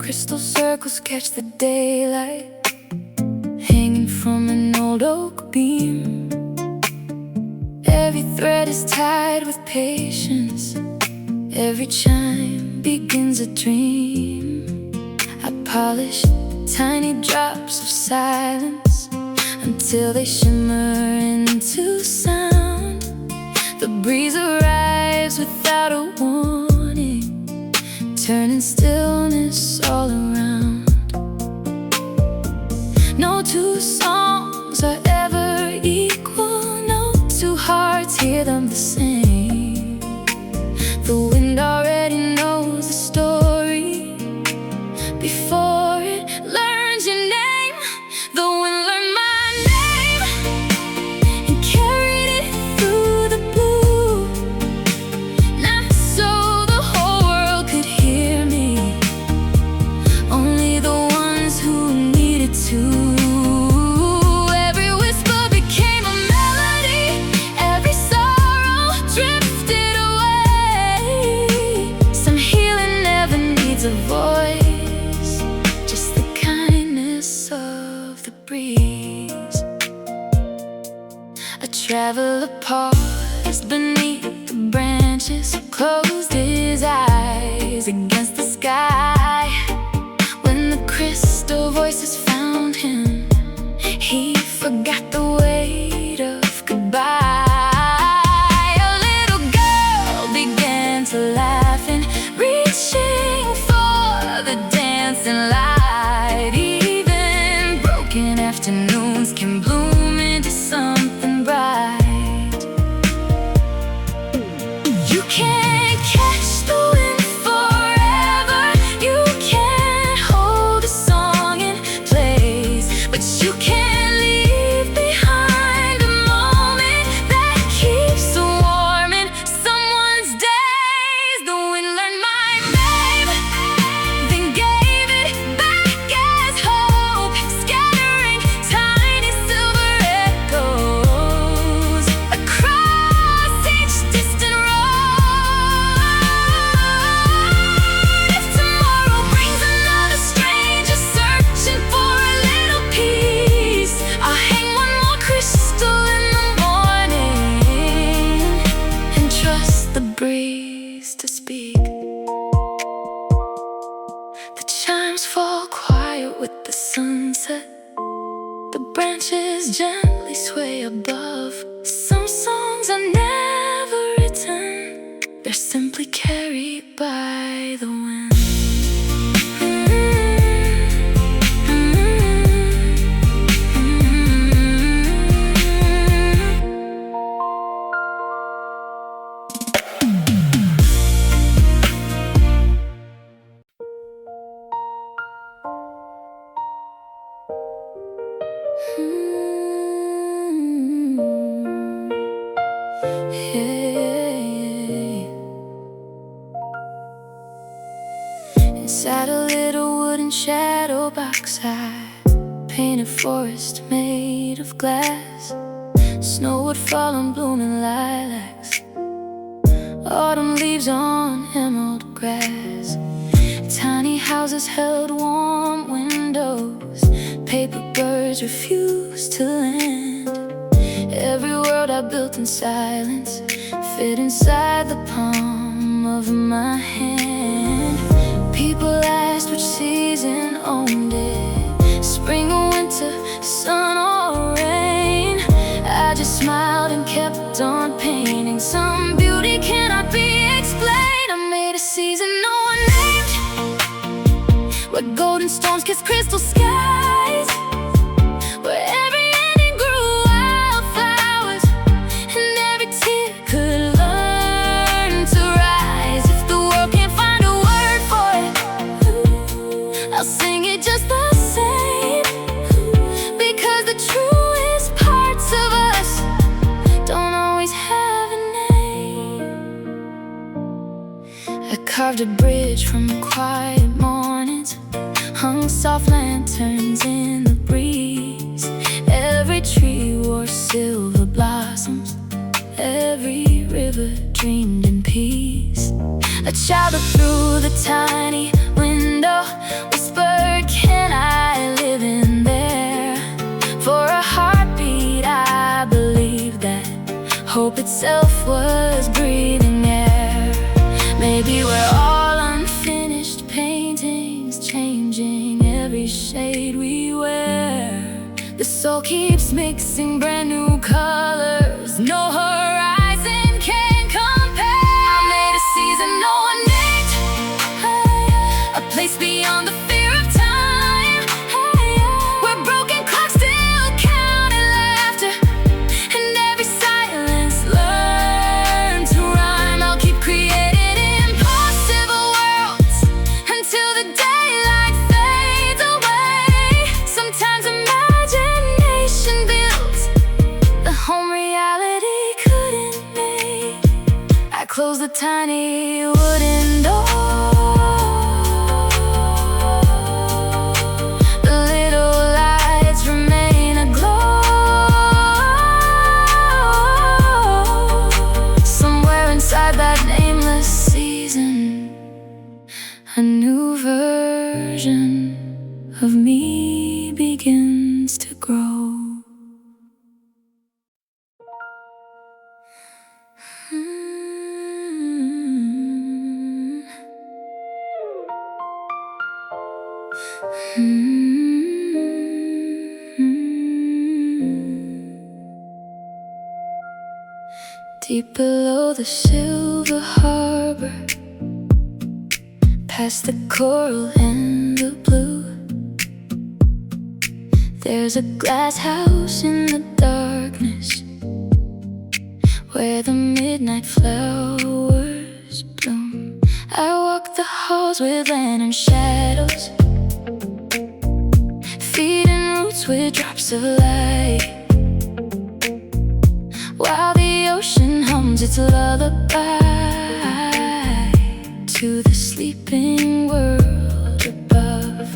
Crystal circles catch the daylight, hanging from an old oak beam. Every thread is tied with patience, every chime begins a dream. I polish tiny drops of silence until they shimmer into sound. The breeze arrives without a warning, turning stillness all around. No two songs are ever equal, no two hearts hear them the same. The wind already knows the story before it learns your name. The wind learned my name and carried it through the blue, not so the whole world could hear me, only the ones who needed to. Every whisper became a melody, every sorrow drifted away. Some healing never needs a voice, just the kindness of the breeze. A traveler paused beneath the branches, closed his eyes against the sky. When the crystal voices found him, he forgot the weight of goodbye. A little girl began to laugh and reaching for the dancing light. Even broken afternoons can bloom into something bright. You can't catch the wind forever, you can't hold a song in place, but you can leave behind a moment that keeps warm in someone's days. The wind learned my name, then gave it back as hope, scattering tiny silver echoes across each distant road. If tomorrow brings another stranger searching for a little peace, I'll hang one more crystal in the morning and trust the breeze to speak. The chimes fall quiet with the sunset, the branches gently sway above. Some songs are never written, they're simply carried by the wind. Inside a little wooden shadow box, I painted forest made of glass. Snow would fall on blooming lilacs, autumn leaves on emerald grass. Tiny houses held warm windows, paper birds refused to land. Every world I built in silence fit inside the palm of my hand. People asked which season owned it, spring or winter, sun or rain. I just smiled and kept on painting. Some beauty cannot be explained. I made a season no one named, where golden storms kiss crystal skies, where every ending grew wildflowers and every tear could learn to rise. If the world can't find a word for it, I'll sing it just the same, because the truest parts of us don't always have a name. I carved a bridge from quiet mornings, hung soft lanterns in the breeze. Every tree wore silver blossoms, every river dreamed in peace. A child looked through the tiny window window, whispered, can I live in there? For a heartbeat I believed that hope itself was breathing air. Maybe we're all unfinished paintings, changing every shade we wear. The soul keeps mixing brand new colors, no horizon can compare. I made a season no one named, a place beyond the fear of time, where broken clocks still count in laughter, and every silence learned to rhyme. I'll keep creating impossible worlds until the daylight fades away. Sometimes imagination builds the home reality couldn't make. I close the tiny wooden door, the little lights remain aglow. Somewhere inside that nameless season, a new version of me begins to grow. Deep below the silver harbor, past the coral and the blue, there's a glass house in the darkness, where the midnight flowers bloom. I walk the halls with lantern shadows, feeding roots with drops of light, while the ocean hums its lullaby to the sleeping world above.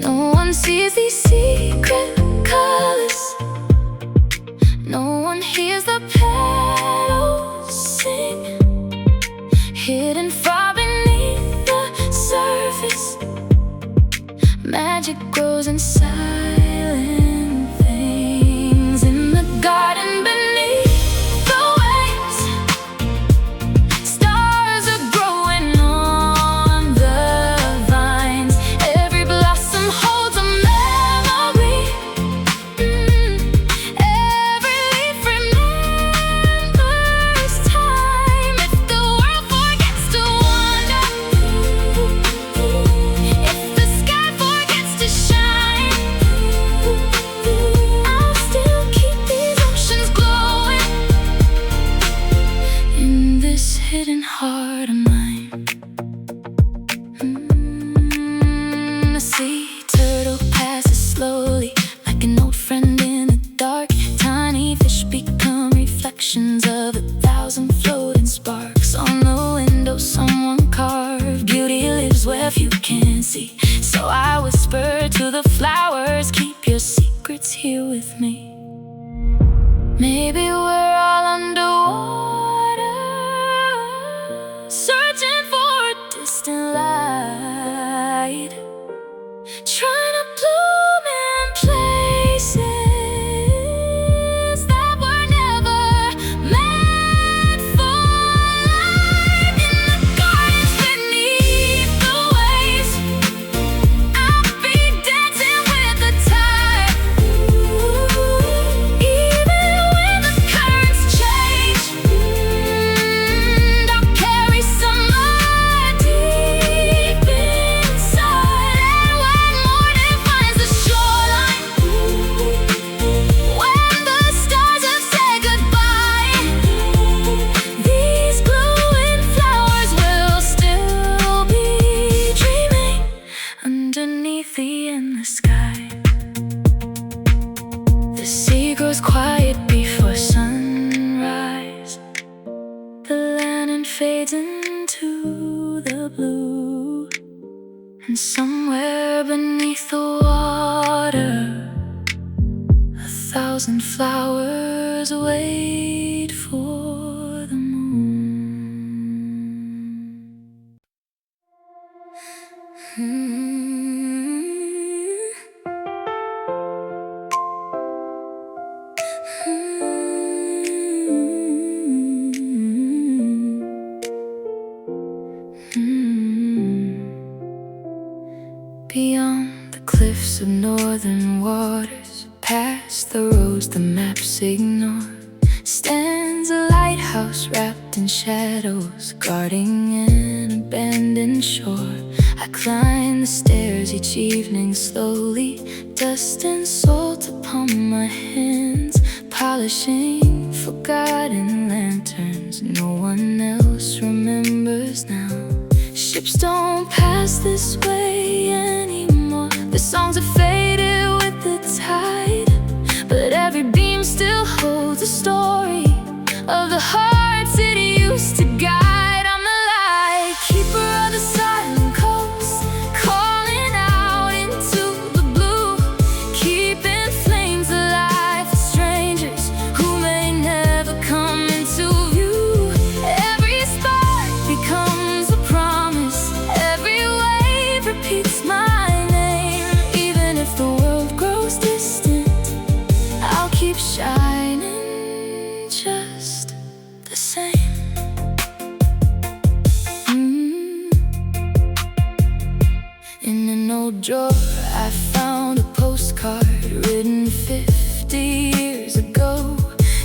No one sees these secret colors, no one hears the petals sing, hidden far beneath the surface. Magic grows in silent things, in the garden beneath the waves. Stars are growing on the vines, every blossom holds a memory. Every leaf remembers time. If the world forgets to wander, if the sky forgets to shine, I'll still keep these oceans glowing in this hidden heart of mine. A sea turtle passes slowly, like an old friend in the dark. Tiny fish become reflections of 1,000 floating sparks. On the window someone carved, beauty lives where few can see. So I whisper to the flowers, keep your secrets here with me. Maybe we're all underwater, searching for a distant light, trying to bloom in places that were never meant for life. In the gardens beneath the waves, I'll be dancing with the tide. Even when the currents change, I'll carry some light deep inside. And when morning finds the shoreline, when the stars have said goodbye, these glowing flowers will still be dreaming underneath the endless sky. The sea grows quiet before sunrise, the lantern fades into the blue, and somewhere beneath the water, 1,000 flowers wait for the moon. Beyond the cliffs of northern waters, past the roads the maps ignore, stands a lighthouse wrapped in shadows, guarding an abandoned shore. I climb the stairs each evening slowly, dust and salt upon my hands, polishing forgotten lanterns no one else remembers now. Ships don't pass this way anymore, the songs have faded with the tide, but every beam still holds a story of the hearts it used to guide. I'm the light keeper of the silent coast, calling out into the blue, keeping flames alive for strangers who may never come into view. Every spark becomes a promise, every wave repeats my name. Even if the world grows distant, I'll keep shining just the same. In an old drawer I found a postcard written 50 years ago.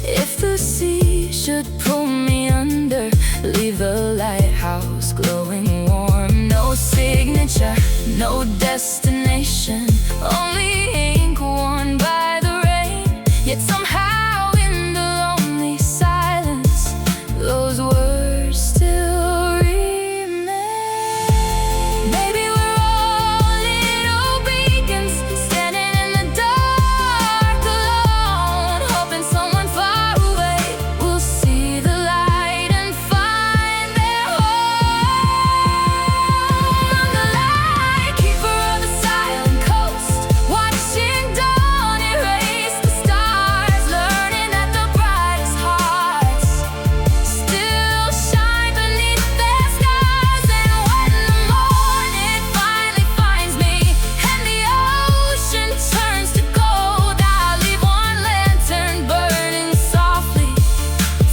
If the sea should pull me under, leave the lighthouse glowing warm. No signature, no destination, only ink worn by the rain. Yet somehow in the lonely silence, those words still remain. Maybe we're all little beacons, standing in the dark alone, hoping someone far away will see the light and find their home. I'm the light keeper of the silent coast, watching dawn erase the stars, learning that the brightest hearts still shine beneath their scars. And when the morning finally finds me and the ocean turns to gold, I'll leave one lantern burning softly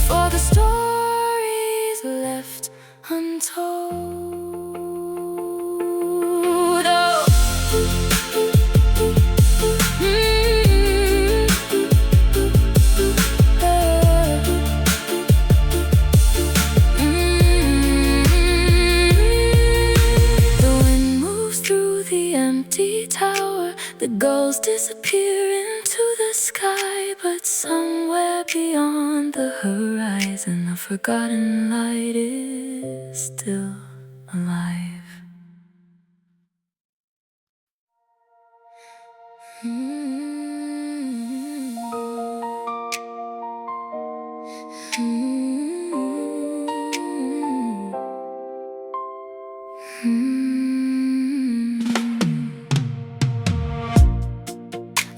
for the stories left untold. The wind moves through the empty tower, the gulls disappear into the sky, but somewhere beyond the horizon, a forgotten light is still alive.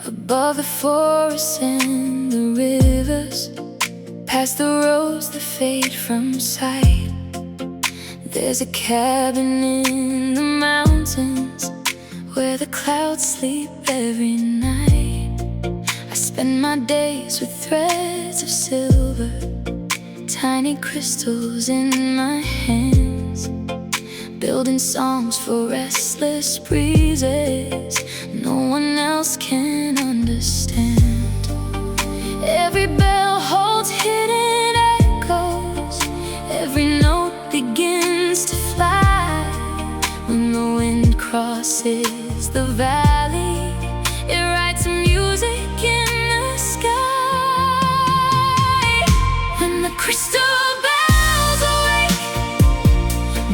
Above the forests and the rivers, past the roads that fade from sight, there's a cabin in the mountains where the clouds sleep every night. I spend my days with threads of silver, tiny crystals in my hands, building songs for restless breezes no one else can understand. Every bell holds hidden echoes, every note begins to fly. When the wind crosses the valley, it writes music in the sky. When the crystal bells awake,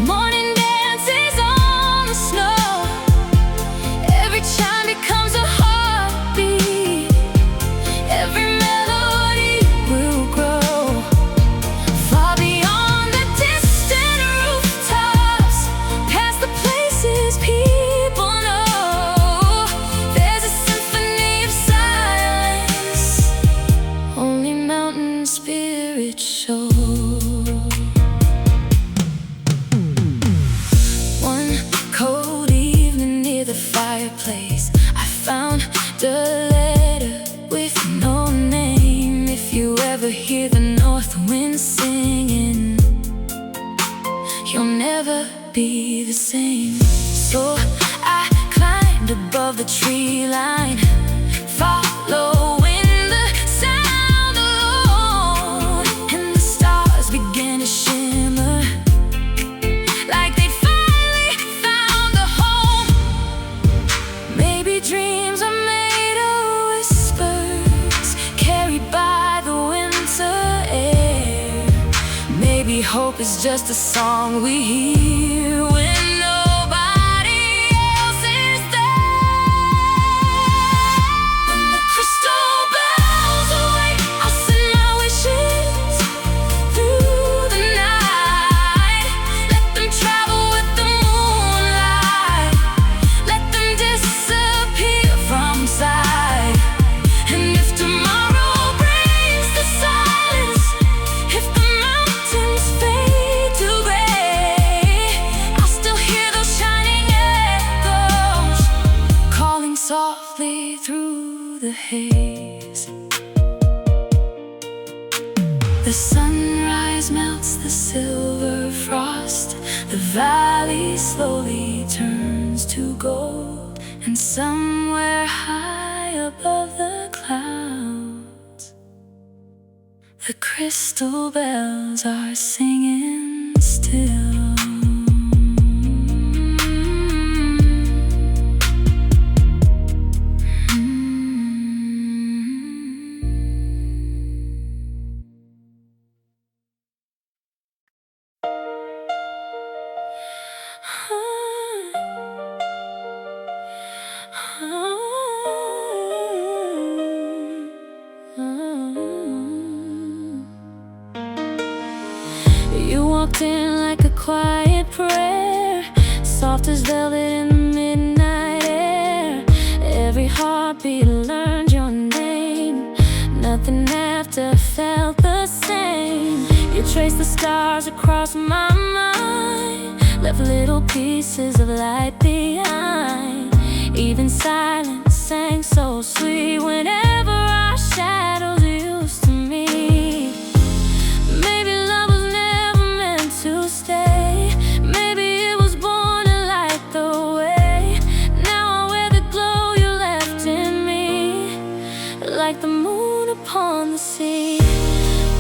morning dances on the snow, every chime becomes a heartbeat, every melody will grow far beyond the distant rooftops, past the places people know. you'll never be the same. So I climbed above the tree line, following the sound alone, and the stars began to shimmer like they'd finally found a home. Maybe dreams are made of whispers carried by the winter air. Maybe hope is just a song we hear when nobody else is there. When the crystal bells awake, I'll send my wishes through the night. Let them travel with the moonlight, let them disappear from sight. And if tomorrow brings the silence, if the mountains fade to gray, I'll still hear those shining echoes calling softly through the haze. The sunrise melts the silver frost, the valley slowly turns to gold, and somewhere high above the clouds, the crystal bells are singing still. You walked in like a quiet prayer, soft as velvet in the midnight air. Every heartbeat learned your name, nothing after felt the same. You traced the stars across my mind, left little pieces of light behind. Even silence sang so sweet whenever our shadows used to meet. Maybe love was never meant to stay, maybe it was born to light the way. Now I wear the glow you left in me, like the moon upon the sea.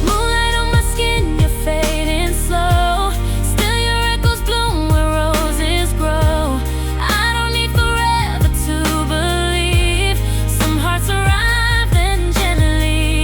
Moonlight on my skin, you're fading slow, still your echoes bloom where roses grow. I don't need forever to believe, some hearts arrive then gently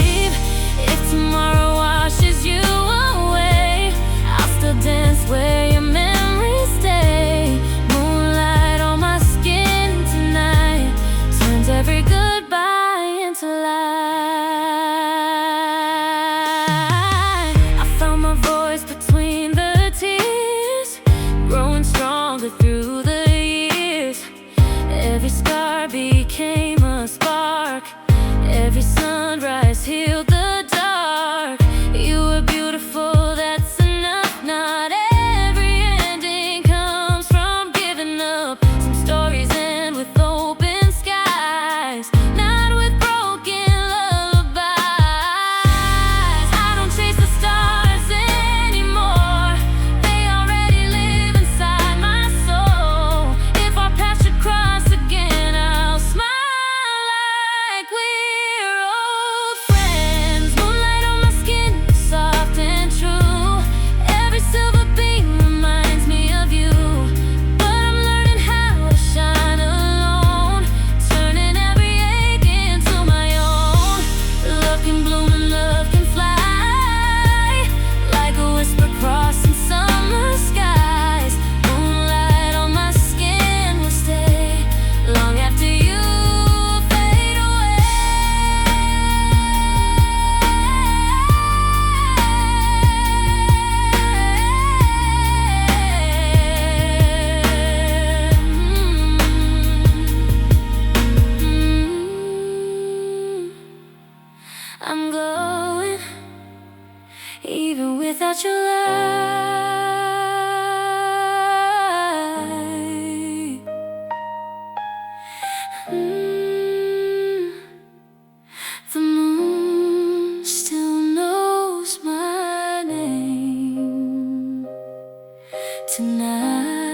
tonight.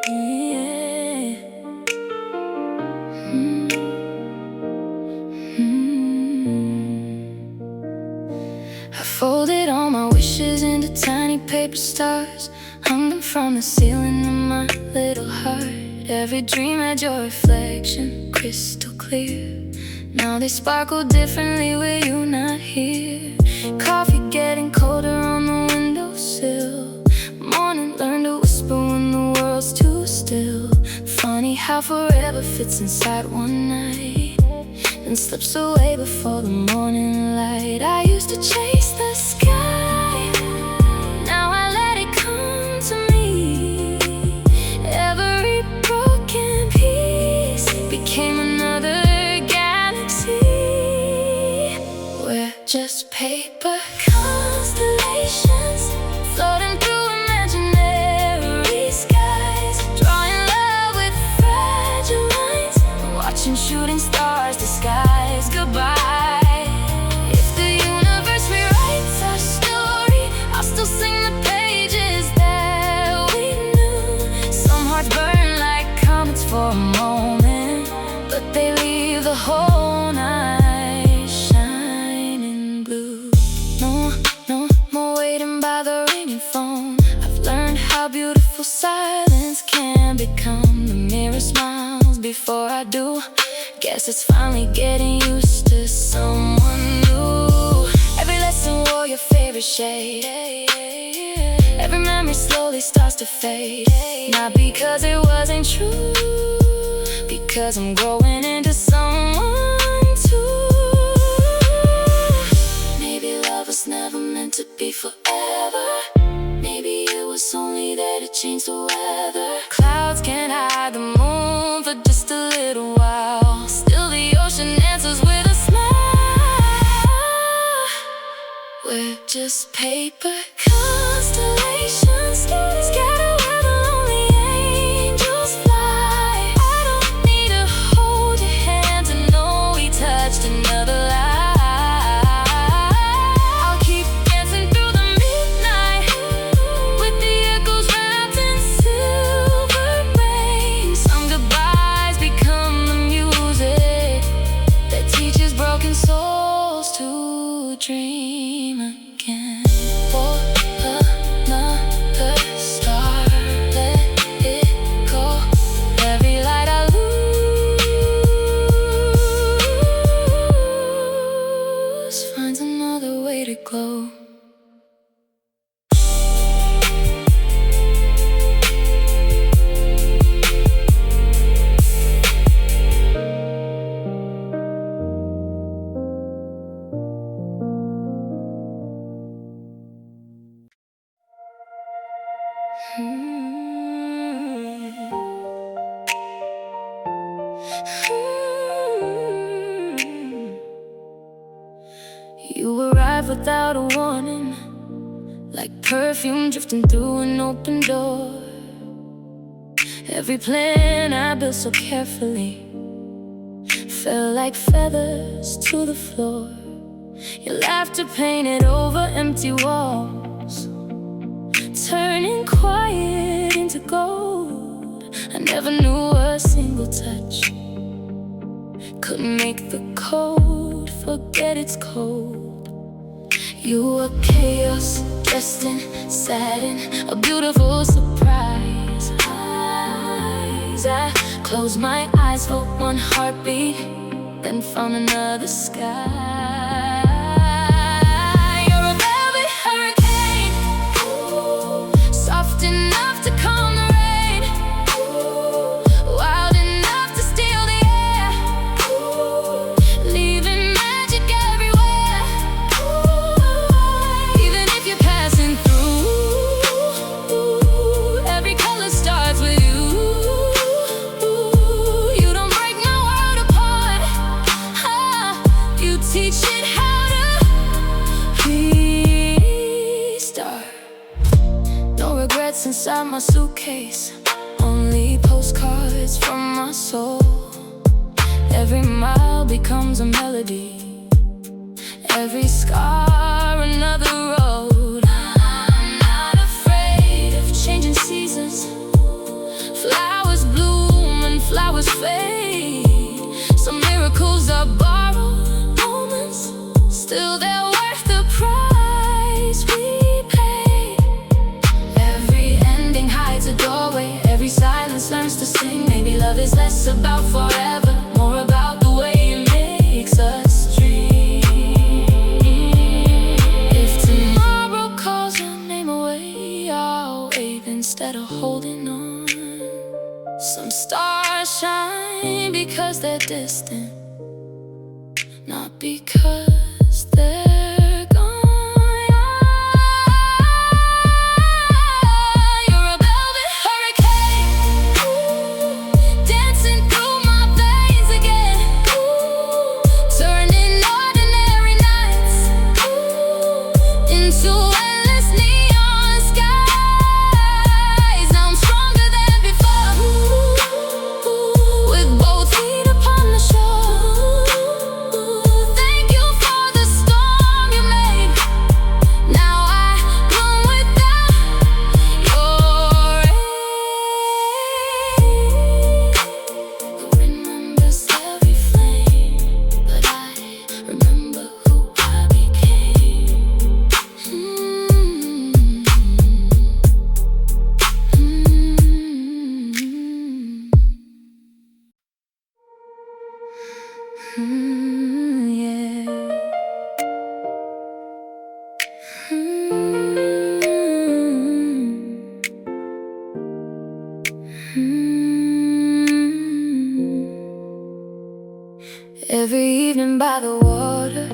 Yeah. I folded all my wishes into tiny paper stars, hung them from the ceiling of my little heart. Every dream had your reflection, crystal clear. Now they sparkle differently with you not here. Coffee getting colder on the windowsill. Morning learn to whisper when the world's too still. Funny how forever fits inside one night and slips away before the morning light. I used to chase the sky, now I let it come to me. Every broken piece became another galaxy. We're just paper constellations floating through imaginary skies, drawing love with fragile lines, watching shooting stars disguise goodbye. If the universe rewrites our story, I'll still sing the pages that we knew. Some hearts burn like comets for a moment, but they leave the whole night shining blue. No, no more waiting by the ringing phone. I've learned how beautiful silence can become. The mirror smiles before I do. Guess it's finally getting used to someone new. Every lesson wore your favorite shade. Every memory slowly starts to fade. Not because it wasn't true, because I'm growing into someone too. Maybe love was never meant to be forever. Maybe it was only there to change the weather. Clouds can't hide the moon for just a little while. Still the ocean answers with a smile. We're just paper constellations scattered where the lonely angels fly. I don't need to hold your hand to know we touched another life. I'll keep dancing through the midnight with the echoes wrapped in silver rain. Some goodbyes become the music that teaches broken souls to dream again. For another star, let it go. Every light I lose finds another way to glow. You arrive without a warning, like perfume drifting through an open door. Every plan I built so carefully fell like feathers to the floor. Your laughter painted over empty walls, turning quiet into gold. I never knew a single touch could make the cold forget it's cold. You were chaos, dressed in satin, a beautiful surprise. I closed my eyes for one heartbeat, then found another sky. You're a velvet hurricane, soft enough to calm the rain, wild enough to steal the air, leaving magic everywhere. Even if you're passing through, every color starts with you. You don't break my world apart. You teach it how to restart. No regrets inside my suitcase, only postcards from my soul. Every mile becomes a melody, every scar another road. I'm not afraid of changing seasons. Flowers bloom and flowers fade. Some miracles are borrowed moments, still they're worth the price we pay. Every ending hides a doorway, every silence learns to sing. Maybe love is less about forever, more about the way it makes us dream. If tomorrow calls your name away, I'll wait instead of holding on. Some stars shine because they're distant, not because they're gone. You're a velvet hurricane, dancing through my veins again, turning ordinary nights into endless neon skies. Now I'm stronger than before, with both feet upon the shore. Thank you for the storm you made. Now I bloom without your aid. Who remembers every flame, but I remember who I became. Yeah. Every evening by the water,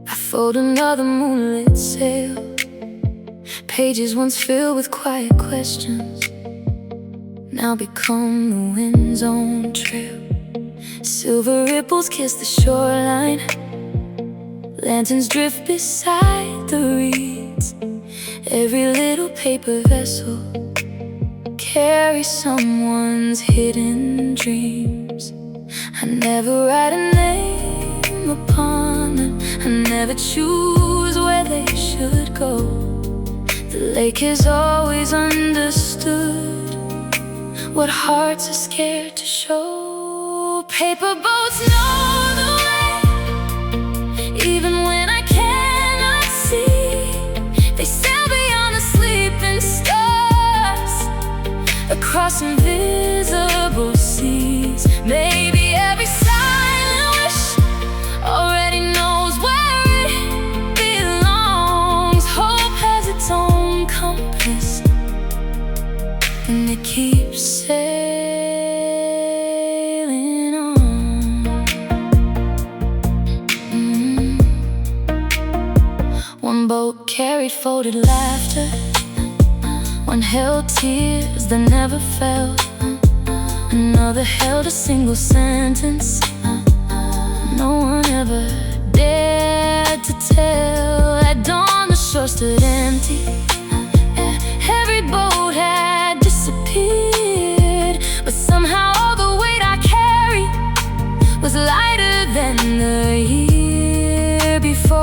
I fold another moonlit sail. Pages once filled with quiet questions now become the wind's own trail. Silver ripples kiss the shoreline, lanterns drift beside the reeds. Every little paper vessel carries someone's hidden dreams. I never write a name upon them, I never choose where they should go. The lake has always understood what hearts are scared to show. Paper boats know the way, even when I cannot see. They sail beyond the sleeping stars, across invisible seas. Maybe every silent wish already knows where it belongs. Hope has its own compass, and it keeps sailing on. One boat carried folded laughter, one held tears that never fell, another held a single sentence no one ever dared to tell. At dawn the shore stood empty, every boat had disappeared, but somehow all the weight I carried was lighter than the year before.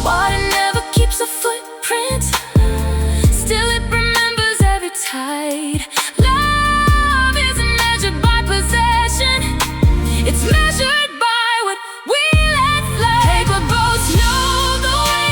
Water never keeps a footprint, still it remembers every tide. Love isn't measured by possession, it's measured by what we let fly. Paper boats know the way,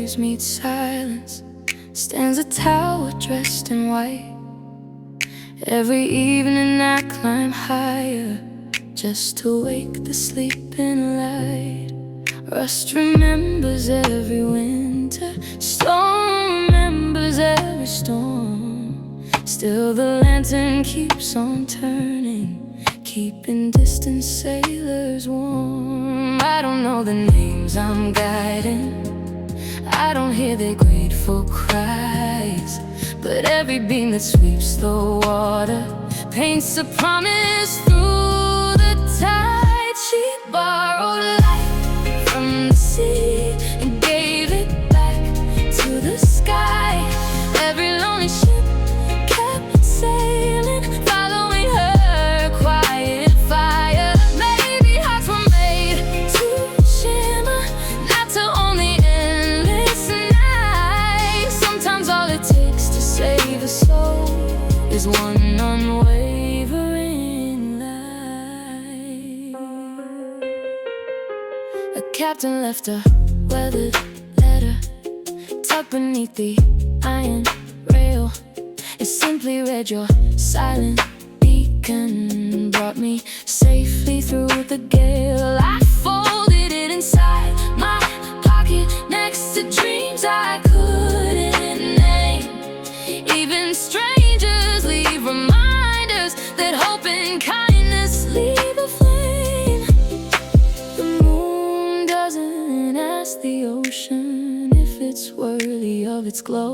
noise meets silence, stands a tower dressed in white. Every evening I climb higher, just to wake the sleeping light. Rust remembers every winter, stone remembers every storm. Still the lantern keeps on turning, keeping distant sailors warm. I don't know the names I'm guiding, I don't hear their grateful cries, but every beam that sweeps the water paints a promise through the tide. She borrowed light from the sea and gave it back to the sky. Every lonely ship kept sailing, following her quiet fire. Maybe hearts were made to shimmer, not to only endless night. Sometimes all it takes to save a soul is one unwavering light. A captain left a weathered letter tucked beneath the iron rail. It simply read, "Your silent beacon brought me safely through the gale." I folded it inside my pocket next to dreams I couldn't name. Even strangers leave reminders that hope and kindness leave a flame. The moon doesn't ask the ocean if it's worthy of its glow.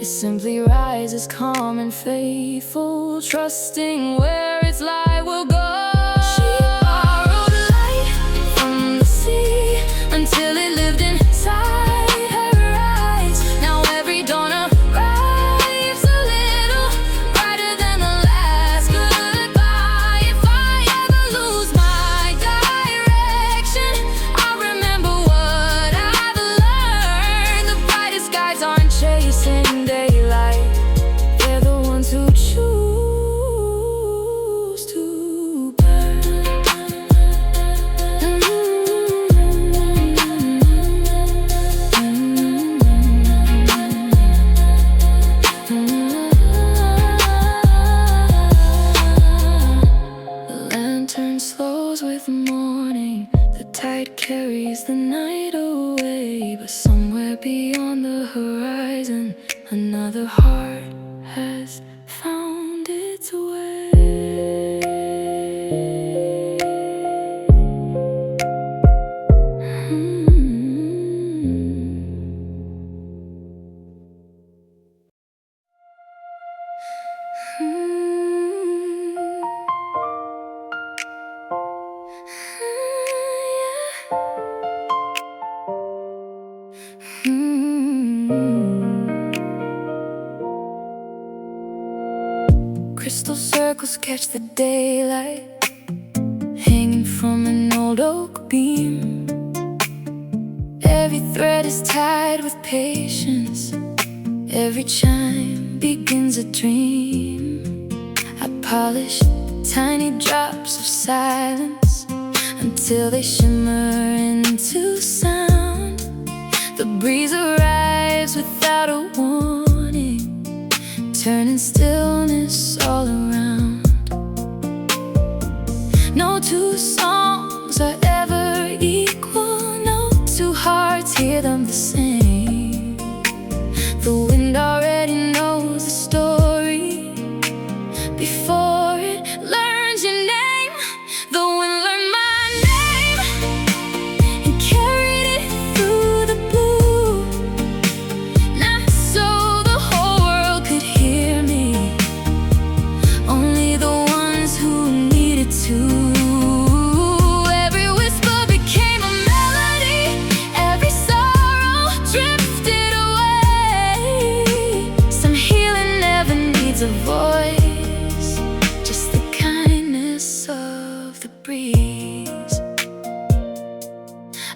It simply rises calm and faithful, trusting where its light will go. She borrowed light from the sea until it lived inside her eyes. Now every dawn arrives a little brighter than the last goodbye. If I ever lose my direction, I'll remember what I've learned. The brightest skies aren't chasing daylight, they're the ones who choose to burn. The lantern slows with morning, the tide carries the night away. But somewhere beyond the horizon, another heart has found its way. Crystal circles catch the daylight, hanging from an old oak beam. Every thread is tied with patience, every chime begins a dream. I polish tiny drops of silence until they shimmer into sound. The breeze arrives without a warning, turning stillness all around. No two songs are ever equal, no two hearts hear them the same. The wind already knows the story before it learns your name. The wind learned my name and carried it through the blue, not so the whole world could hear me, only the ones who needed to. Every whisper became a melody, every sorrow drifted away. Some healing never needs a voice, just the kindness of the breeze.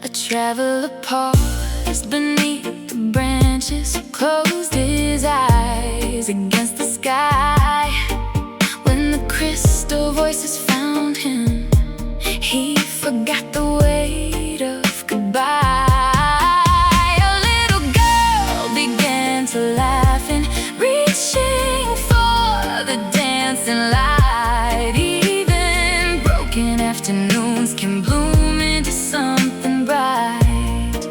A traveler paused beneath the branches, closed his eyes against the sky. When the crystal voices found him, he forgot the weight of goodbye. A little dance in light. Even broken afternoons can bloom into something bright.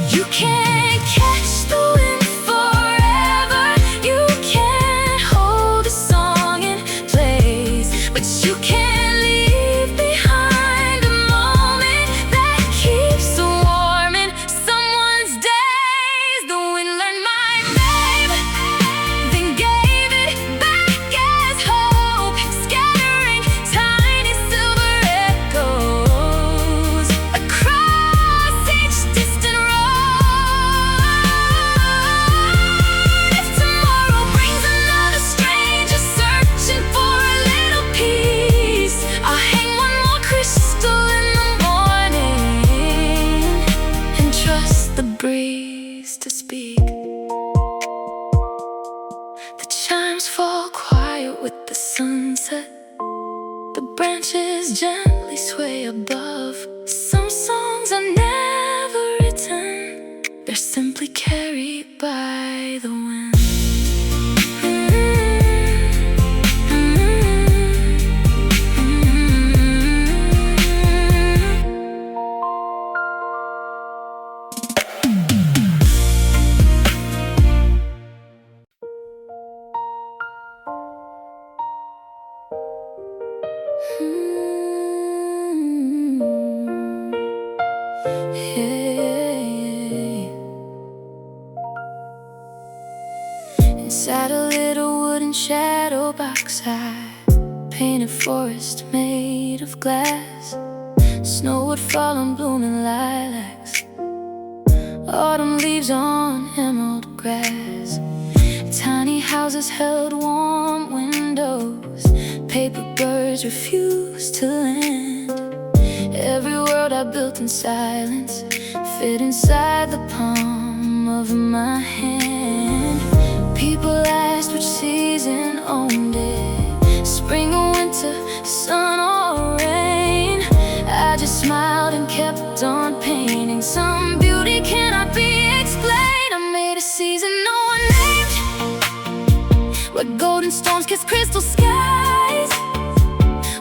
You can't catch the wind forever. You can't hold a song in place, but you can leave behind a moment that keeps warm in someone's days. The wind learned my name, then gave it back as hope, scattering tiny silver echoes across each distant road. If tomorrow brings another stranger searching for a little peace, I'll hang one more crystal in the morning and trust the breeze to speak. The chimes fall quiet with the sunset. The branches gently sway above. Some songs are never written, they're simply carried by the wind. Inside a little wooden shadow box, I painted forest made of glass. Snow would fall on blooming lilacs, autumn leaves on emerald grass. Tiny houses held warm windows, paper birds refused to land. Every world I built in silence fit inside the palm of my hand. People asked which season owned it, spring or winter, sun or rain. I just smiled and kept on painting. Some beauty cannot be explained. I made a season no one named, where golden storms kiss crystal skies,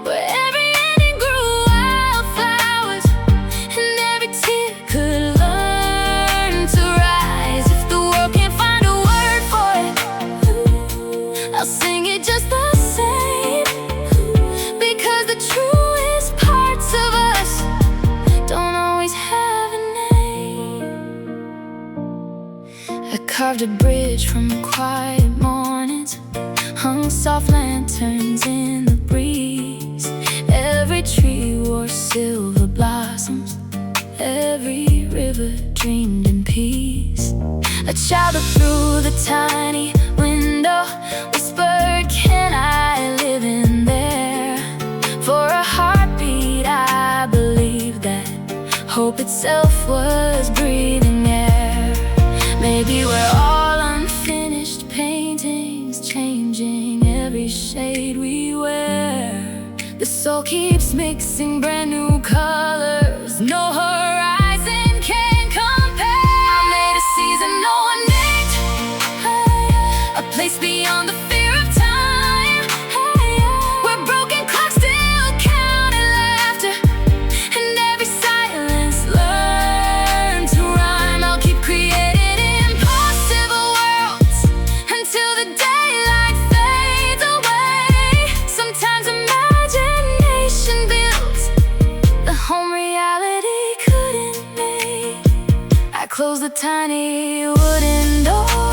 where every ending grew wildflowers and every tear could learn to rise. If the world can't find a word for it, I'll sing it just the same, because the truest parts of us don't always have a name. I carved a bridge from quiet mornings, hung soft lanterns in the breeze. Every tree wore silver blossoms, every river dreamed in peace. A child looked through the tiny window, whispered, "Can I live in there?" For a heartbeat I believed that hope itself was breathing air. Maybe we're all unfinished paintings, changing every shade we wear. The soul keeps mixing brand new colors, no horizon can compare. I made a season no one named, a place beyond the fear of time, where broken clocks still count in laughter, and every silence learned to rhyme. I'll keep creating impossible worlds until the daylight fades away. Sometimes imagination builds the home reality couldn't make. I close the tiny wooden door,